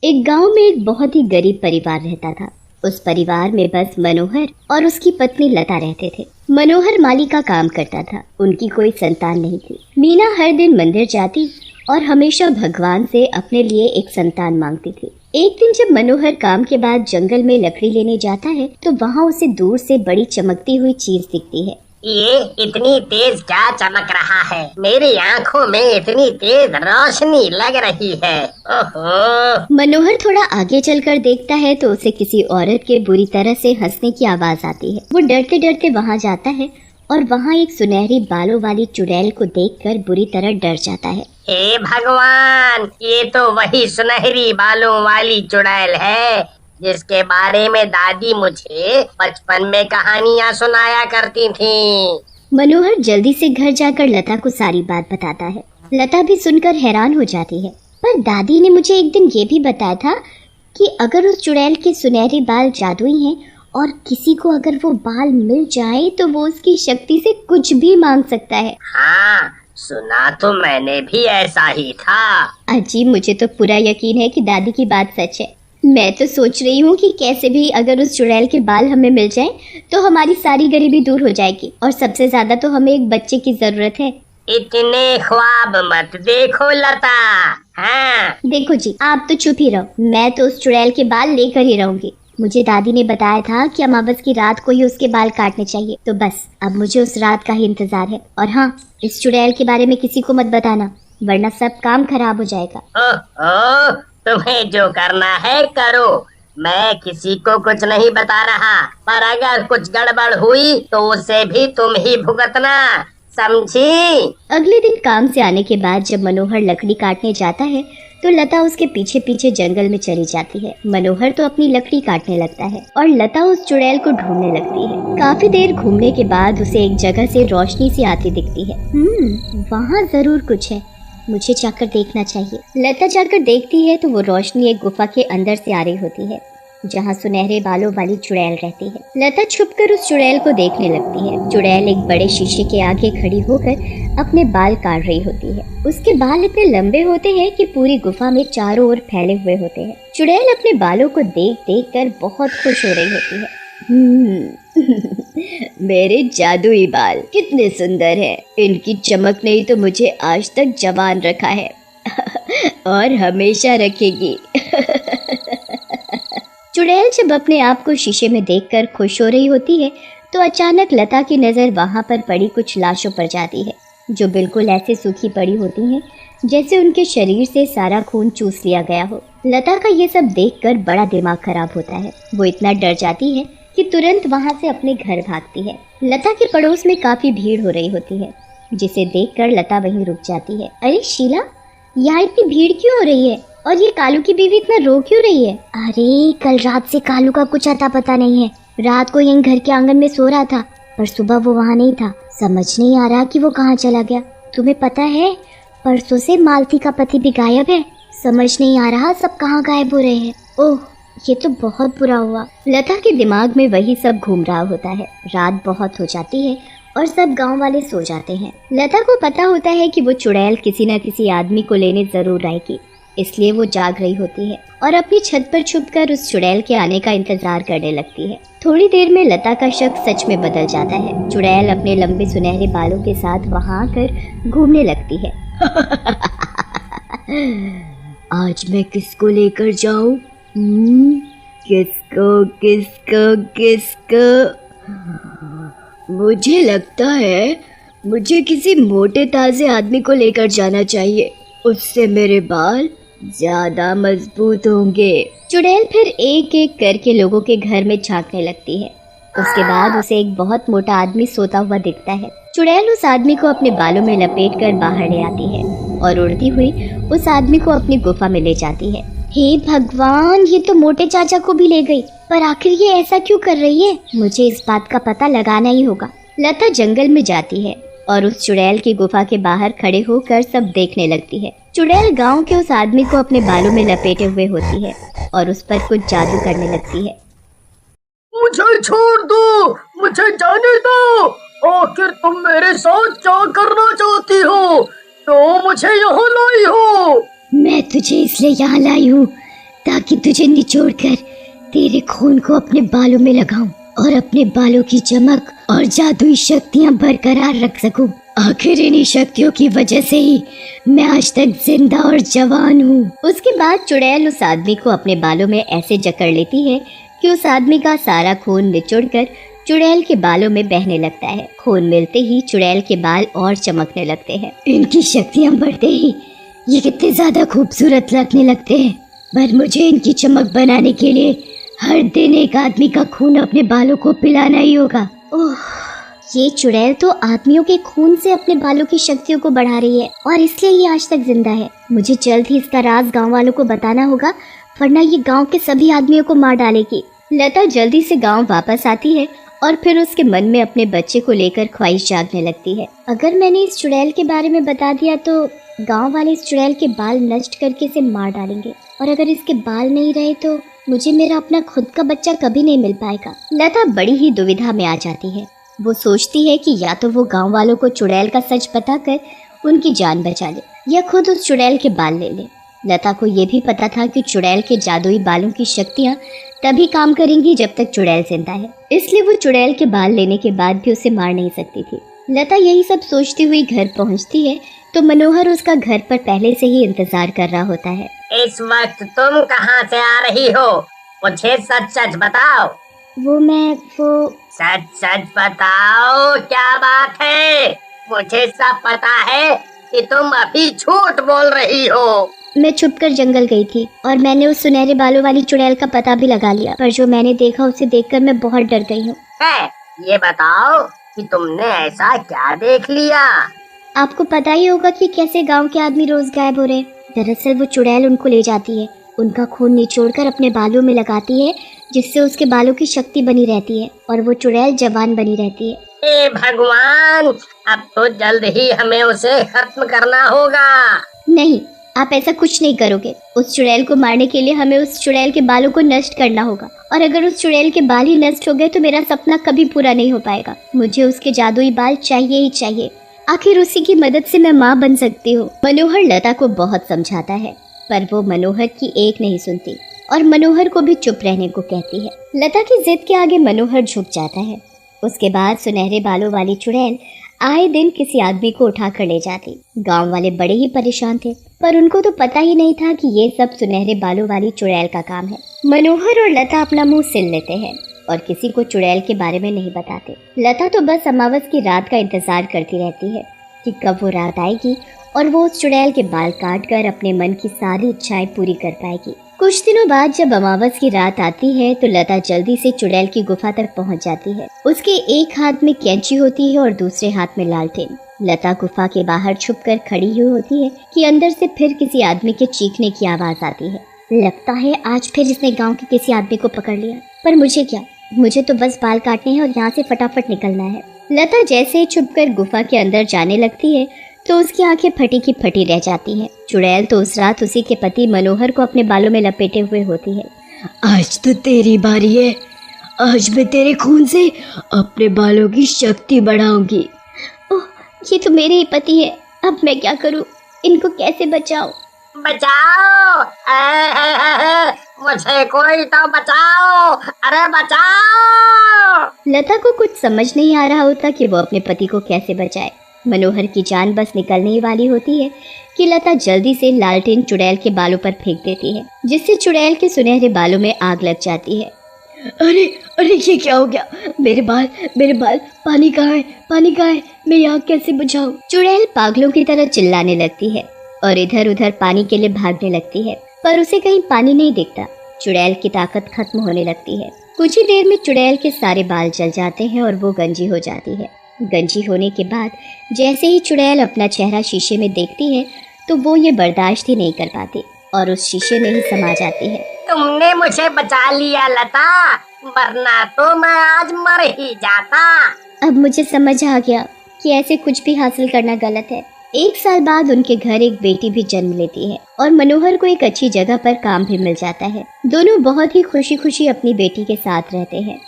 एक गांव में एक बहुत ही गरीब परिवार रहता था। उस परिवार में बस मनोहर और उसकी पत्नी लता रहते थे। मनोहर माली का काम करता था। उनकी कोई संतान नहीं थी। मीना हर दिन मंदिर जाती और हमेशा भगवान से अपने लिए एक संतान मांगती थी। एक दिन जब मनोहर काम के बाद जंगल में लकड़ी लेने जाता है तो वहाँ उसे दूर से बड़ी चमकती हुई चीज दिखती है। ये इतनी तेज क्या चमक रहा है? मेरी आंखों में इतनी तेज रोशनी लग रही है। ओहो! मनोहर थोड़ा आगे चलकर देखता है तो उसे किसी औरत के बुरी तरह से हंसने की आवाज आती है। वो डरते डरते वहाँ जाता है और वहाँ एक सुनहरी बालों वाली चुड़ैल को देखकर बुरी तरह डर जाता है। हे भगवान, ये तो वही सुनहरी बालों वाली चुड़ैल है जिसके बारे में दादी मुझे बचपन में कहानियाँ सुनाया करती थी। मनोहर जल्दी से घर जाकर लता को सारी बात बताता है। लता भी सुनकर हैरान हो जाती है। पर दादी ने मुझे एक दिन ये भी बताया था कि अगर उस चुड़ैल के सुनहरे बाल जादुई हैं और किसी को अगर वो बाल मिल जाए तो वो उसकी शक्ति से कुछ भी मांग सकता है। हाँ, सुना तो मैंने भी ऐसा ही था। अजी, मुझे तो पूरा यकीन है कि दादी की बात सच है। मैं तो सोच रही हूँ कि कैसे भी अगर उस चुड़ैल के बाल हमें मिल जाएं तो हमारी सारी गरीबी दूर हो जाएगी और सबसे ज्यादा तो हमें एक बच्चे की जरूरत है। इतने ख्वाब मत देखो लता। हाँ, देखो जी, आप तो चुप ही रहो। मैं तो उस चुड़ैल के बाल लेकर ही रहूंगी। मुझे दादी ने बताया था कि अमावस की रात को ही उसके बाल काटने चाहिए, तो बस अब मुझे उस रात का ही इंतजार है। और हाँ, इस चुड़ैल के बारे में किसी को मत बताना, वरना सब काम खराब हो जाएगा। ओह, तुम्हें जो करना है करो, मैं किसी को कुछ नहीं बता रहा। पर अगर कुछ गड़बड़ हुई तो उसे भी तुम ही भुगतना, समझी? अगले दिन काम से आने के बाद जब मनोहर लकड़ी काटने जाता है तो लता उसके पीछे पीछे जंगल में चली जाती है। मनोहर तो अपनी लकड़ी काटने लगता है और लता उस चुड़ैल को ढूंढने लगती है। काफी देर घूमने के बाद उसे एक जगह से रोशनी सी आती दिखती है। वहाँ जरूर कुछ है, मुझे जाकर देखना चाहिए। लता जाकर देखती है तो वो रोशनी एक गुफा के अंदर से आ रही होती है जहाँ सुनहरे बालों वाली चुड़ैल रहती है। लता छुपकर उस चुड़ैल को देखने लगती है। चुड़ैल एक बड़े शीशे के आगे खड़ी होकर अपने बाल काट रही होती है। उसके बाल इतने लंबे होते हैं कि पूरी गुफा में चारों ओर फैले हुए होते हैं। चुड़ैल अपने बालों को देख देख कर बहुत खुश हो रही होती है। मेरे जादुई बाल कितने सुंदर हैं। इनकी चमक ने ही तो मुझे आज तक जवान रखा है और हमेशा रखेगी। चुड़ैल जब अपने आप को शीशे में देखकर खुश हो रही होती है तो अचानक लता की नज़र वहाँ पर पड़ी कुछ लाशों पर जाती है जो बिल्कुल ऐसे सूखी पड़ी होती हैं जैसे उनके शरीर से सारा खून चूस लिया गया हो। लता का ये सब देखकर बड़ा दिमाग खराब होता है। वो इतना डर जाती है कि तुरंत वहाँ से अपने घर भागती है। लता के पड़ोस में काफी भीड़ हो रही होती है जिसे देखकर लता वहीं रुक जाती है। अरे शीला, यहाँ इतनी भीड़ क्यों हो रही है और ये कालू की बीवी इतना रो क्यों रही है? अरे कल रात से कालू का कुछ अता पता नहीं है। रात को यहीं घर के आंगन में सो रहा था पर सुबह वो वहाँ नहीं था। समझ नहीं आ रहा कि वो कहाँ चला गया। तुम्हें पता है परसों से मालती का पति भी गायब है। समझ नहीं आ रहा सब कहाँ गायब हो रहे हैं। ओह, ये तो बहुत बुरा हुआ। लता के दिमाग में वही सब घूम रहा होता है। रात बहुत हो जाती है और सब गांव वाले सो जाते हैं। लता को पता होता है कि वो चुड़ैल किसी न किसी आदमी को लेने जरूर आएगी, इसलिए वो जाग रही होती है और अपनी छत पर छुपकर उस चुड़ैल के आने का इंतजार करने लगती है। थोड़ी देर में लता का शक सच में बदल जाता है। चुड़ैल अपने लंबे सुनहरे बालों के साथ वहाँ आकर घूमने लगती है। आज मैं किसको लेकर जाऊं? किसको किसको किसको? मुझे लगता है मुझे किसी मोटे ताजे आदमी को लेकर जाना चाहिए, उससे मेरे बाल ज्यादा मजबूत होंगे। चुड़ैल फिर एक एक करके लोगों के घर में झांकने लगती है। उसके बाद उसे एक बहुत मोटा आदमी सोता हुआ दिखता है। चुड़ैल उस आदमी को अपने बालों में लपेटकर बाहर ले आती है और उड़ती हुई उस आदमी को अपनी गुफा में ले जाती है। हे भगवान, ये तो मोटे चाचा को भी ले गई। पर आखिर ये ऐसा क्यों कर रही है? मुझे इस बात का पता लगाना ही होगा। लता जंगल में जाती है और उस चुड़ैल की गुफा के बाहर खड़े होकर सब देखने लगती है। चुड़ैल गांव के उस आदमी को अपने बालों में लपेटे हुए होती है और उस पर कुछ जादू करने लगती है। मुझे छोड़ दो, मुझे जाने दो। आखिर तुम मेरे साथ क्या करना चाहती हो? तो मुझे यहाँ लाई हो। मैं तुझे इसलिए यहाँ लाई हूँ ताकि तुझे निचोड़कर तेरे खून को अपने बालों में लगाऊं और अपने बालों की चमक और जादुई शक्तियां बरकरार रख सकूं। आखिर इन्हीं शक्तियों की वजह से ही मैं आज तक जिंदा और जवान हूँ। उसके बाद चुड़ैल उस आदमी को अपने बालों में ऐसे जकड़ लेती है कि उस आदमी का सारा खून निचोड़कर चुड़ैल के बालों में बहने लगता है। खून मिलते ही चुड़ैल के बाल और चमकने लगते हैं। इनकी शक्तियाँ बढ़ते ही ये कितने ज्यादा खूबसूरत लगने लगते हैं, पर मुझे इनकी चमक बनाने के लिए हर दिन एक आदमी का खून अपने बालों को पिलाना ही होगा। ओह, ये चुड़ैल तो आदमियों के खून से अपने बालों की शक्तियों को बढ़ा रही है और इसलिए ये आज तक जिंदा है। मुझे जल्द ही इसका राज गांव वालों को बताना होगा, वरना ये गांव के सभी आदमियों को मार डालेगी। लता जल्दी से गांव वापस आती है और फिर उसके मन में अपने बच्चे को लेकर ख्वाहिश जागने लगती है। अगर मैंने इस चुड़ैल के बारे में बता दिया तो गांव वाले इस चुड़ैल के बाल नष्ट करके इसे मार डालेंगे, और अगर इसके बाल नहीं रहे तो मुझे मेरा अपना खुद का बच्चा कभी नहीं मिल पाएगा। लता बड़ी ही दुविधा में आ जाती है। वो सोचती है कि या तो वो गांव वालों को चुड़ैल का सच बताकर उनकी जान बचा ले या खुद उस चुड़ैल के बाल ले ले। लता को ये भी पता था कि चुड़ैल के जादुई बालों की शक्तियाँ तभी काम करेंगी जब तक चुड़ैल जिंदा है, इसलिए वो चुड़ैल के बाल लेने के बाद भी उसे मार नहीं सकती थी। लता यही सब सोचती हुई घर पहुंचती है तो मनोहर उसका घर पर पहले से ही इंतजार कर रहा होता है। इस वक्त तुम कहाँ से आ रही हो? मुझे सच सच बताओ। वो सच सच बताओ, क्या बात है? मुझे सब पता है कि तुम अभी झूठ बोल रही हो। मैं छुपकर जंगल गई थी और मैंने उस सुनहरे बालों वाली चुड़ैल का पता भी लगा लिया, पर जो मैंने देखा उसे देखकर मैं बहुत डर गई हूँ। ये बताओ कि तुमने ऐसा क्या देख लिया? आपको पता ही होगा कि कैसे गांव के आदमी रोज गायब हो रहे। दरअसल वो चुड़ैल उनको ले जाती है, उनका खून निचोड़कर अपने बालों में लगाती है, जिससे उसके बालों की शक्ति बनी रहती है और वो चुड़ैल जवान बनी रहती है। हे भगवान, अब तो जल्द ही हमें उसे खत्म करना होगा। नहीं, आप ऐसा कुछ नहीं करोगे। उस चुड़ैल को मारने के लिए हमें उस चुड़ैल के बालों को नष्ट करना होगा, और अगर उस चुड़ैल के बाल ही नष्ट हो गए तो मेरा सपना कभी पूरा नहीं हो पाएगा। मुझे उसके जादुई बाल चाहिए ही चाहिए, आखिर उसी की मदद से मैं माँ बन सकती हूँ। मनोहर लता को बहुत समझाता है, पर वो मनोहर की एक नहीं सुनती और मनोहर को भी चुप रहने को कहती है। लता की जिद के आगे मनोहर झुक जाता है। उसके बाद सुनहरे बालों वाली चुड़ैल आए दिन किसी आदमी को उठा कर ले जाती। गांव वाले बड़े ही परेशान थे, पर उनको तो पता ही नहीं था कि ये सब सुनहरे बालों वाली चुड़ैल का काम है। मनोहर और लता अपना मुंह सिल लेते हैं और किसी को चुड़ैल के बारे में नहीं बताते। लता तो बस अमावस की रात का इंतजार करती रहती है कि कब वो रात आएगी और वो उस चुड़ैल के बाल काट कर अपने मन की सारी इच्छाएं पूरी कर पाएगी। कुछ दिनों बाद जब अमावस की रात आती है तो लता जल्दी से चुड़ैल की गुफा तक पहुंच जाती है। उसके एक हाथ में कैंची होती है और दूसरे हाथ में लालटेन। लता गुफा के बाहर छुपकर खड़ी हुई होती है कि अंदर से फिर किसी आदमी के चीखने की आवाज आती है। लगता है आज फिर इसने गांव के किसी आदमी को पकड़ लिया, पर मुझे क्या, मुझे तो बस बाल काटने हैं और यहाँ से फटाफट निकलना है। लता जैसे ही छुपकर गुफा के अंदर जाने लगती है तो उसकी आंखें फटी की फटी रह जाती हैं। चुड़ैल तो उस रात उसी के पति मनोहर को अपने बालों में लपेटे हुए होती है। आज तो तेरी बारी है, आज मैं तेरे खून से अपने बालों की शक्ति बढ़ाऊंगी। ओह, ये तो मेरे ही पति है, अब मैं क्या करूं? इनको कैसे बचाऊं? बचाओ, मुझे कोई तो बचाओ, अरे बचाओ। लता को कुछ समझ नहीं आ रहा होता कि वो अपने पति को कैसे बचाए। मनोहर की जान बस निकलने ही वाली होती है कि लता जल्दी से लालटेन चुड़ैल के बालों पर फेंक देती है, जिससे चुड़ैल के सुनहरे बालों में आग लग जाती है। अरे अरे ये क्या हो गया? मेरे बाल, पानी कहाँ है, पानी कहाँ है? मैं आग कैसे बुझाऊं? चुड़ैल पागलों की तरह चिल्लाने लगती है और इधर उधर पानी के लिए भागने लगती है, पर उसे कहीं पानी नहीं दिखता। चुड़ैल की ताकत खत्म होने लगती है। कुछ ही देर में चुड़ैल के सारे बाल जल जाते हैं और वो गंजी हो जाती है। गंजी होने के बाद जैसे ही चुड़ैल अपना चेहरा शीशे में देखती है तो वो ये बर्दाश्त ही नहीं कर पाती और उस शीशे में ही समा जाती है। तुमने मुझे बचा लिया लता, वरना तो मैं आज मर ही जाता। अब मुझे समझ आ गया कि ऐसे कुछ भी हासिल करना गलत है। 1 साल बाद उनके घर एक बेटी भी जन्म लेती है और मनोहर को एक अच्छी जगह पर काम भी मिल जाता है। दोनों बहुत ही खुशी खुशी अपनी बेटी के साथ रहते हैं।